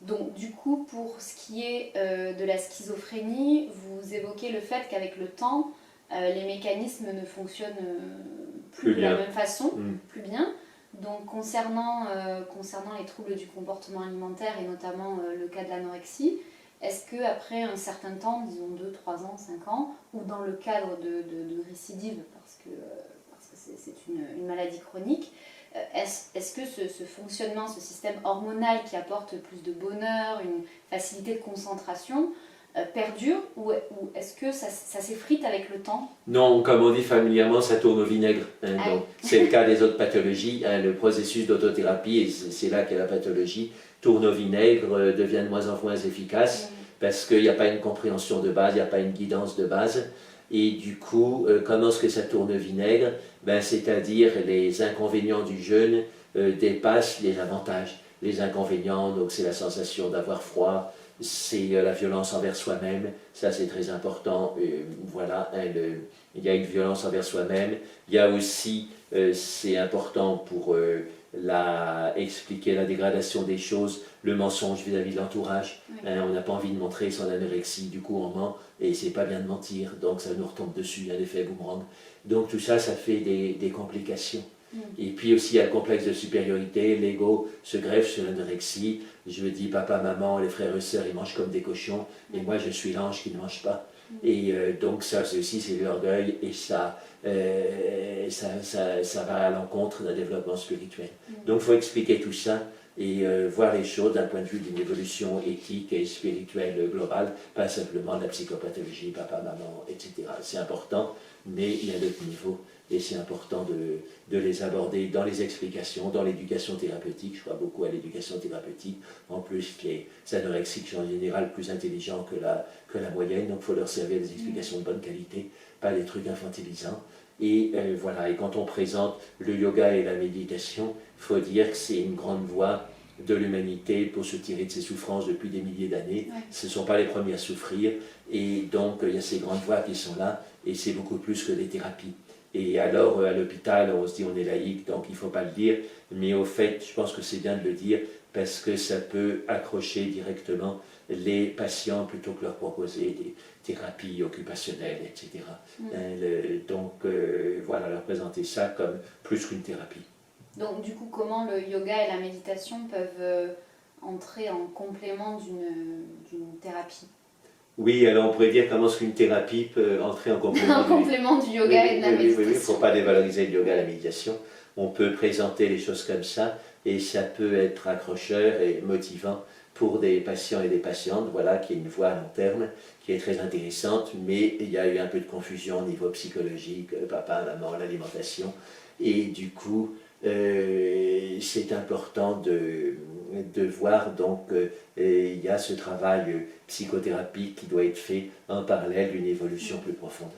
Donc du coup, pour ce qui est de la schizophrénie, vous évoquez le fait qu'avec le temps, les mécanismes ne fonctionnent plus de la même façon, plus bien. Donc concernant les troubles du comportement alimentaire et notamment le cas de l'anorexie, est-ce qu'après un certain temps, disons 2, 3 ans, 5 ans, ou dans le cadre de récidive, parce que c'est une maladie chronique, est-ce que ce fonctionnement, ce système hormonal qui apporte plus de bonheur, une facilité de concentration, perdure, ou est-ce que ça s'effrite avec le temps? Non, comme on dit familièrement, ça tourne au vinaigre. Ah Donc, c'est le cas des autres pathologies. Le processus d'autothérapie, et c'est là qu'est la pathologie, tourne au vinaigre, devient de moins en moins efficace, parce qu'il n'y a pas une compréhension de base, il n'y a pas une guidance de base. Et du coup, comment est-ce que ça tourne au vinaigre? C'est-à-dire les inconvénients du jeûne dépassent les avantages. Les inconvénients, donc c'est la sensation d'avoir froid, c'est la violence envers soi-même, ça c'est très important. Voilà, il y a une violence envers soi-même. Il y a aussi, c'est important pour expliquer la dégradation des choses, le mensonge vis-à-vis de l'entourage. On n'a pas envie de montrer son anorexie, du coup on ment, et c'est pas bien de mentir, donc ça nous retombe dessus, il y a l'effet boomerang. Donc tout ça, ça fait des complications. Et puis aussi il y a le complexe de supériorité, l'ego se greffe sur l'anorexie. Je me dis, papa, maman, les frères et sœurs, ils mangent comme des cochons, et moi je suis l'ange qui ne mange pas. Et donc ça aussi c'est l'orgueil, et ça va à l'encontre d'un développement spirituel. Donc il faut expliquer tout ça, et voir les choses d'un point de vue d'une évolution éthique et spirituelle globale, pas simplement de la psychopathologie, papa, maman, etc. C'est important, mais il y a d'autres niveaux. Et c'est important de les aborder dans les explications, dans l'éducation thérapeutique. Je crois beaucoup à l'éducation thérapeutique. En plus, les anorexiques sont en général plus intelligents que la moyenne, donc il faut leur servir des explications de bonne qualité, pas des trucs infantilisants. Et voilà, et quand on présente le yoga et la méditation, il faut dire que c'est une grande voie de l'humanité pour se tirer de ses souffrances depuis des milliers d'années. Ce ne sont pas les premiers à souffrir, et donc il y a ces grandes voies qui sont là, et c'est beaucoup plus que des thérapies. Et alors, à l'hôpital, on se dit on est laïque, donc il ne faut pas le dire. Mais au fait, je pense que c'est bien de le dire, parce que ça peut accrocher directement les patients plutôt que leur proposer des thérapies occupationnelles, etc. Donc, voilà, leur présenter ça comme plus qu'une thérapie. Donc, du coup, comment le yoga et la méditation peuvent entrer en complément d'une thérapie? Oui, alors on pourrait dire comment est-ce qu'une thérapie peut entrer en complément, en complément du yoga et de la méditation. Oui, il ne faut pas dévaloriser le yoga et la méditation. On peut présenter les choses comme ça, et ça peut être accrocheur et motivant pour des patients et des patientes, voilà, qui est une voie à long terme, qui est très intéressante, mais il y a eu un peu de confusion au niveau psychologique, papa, maman, l'alimentation, et du coup, c'est important de voir, donc il y a ce travail psychothérapique qui doit être fait en parallèle d'une évolution plus profonde.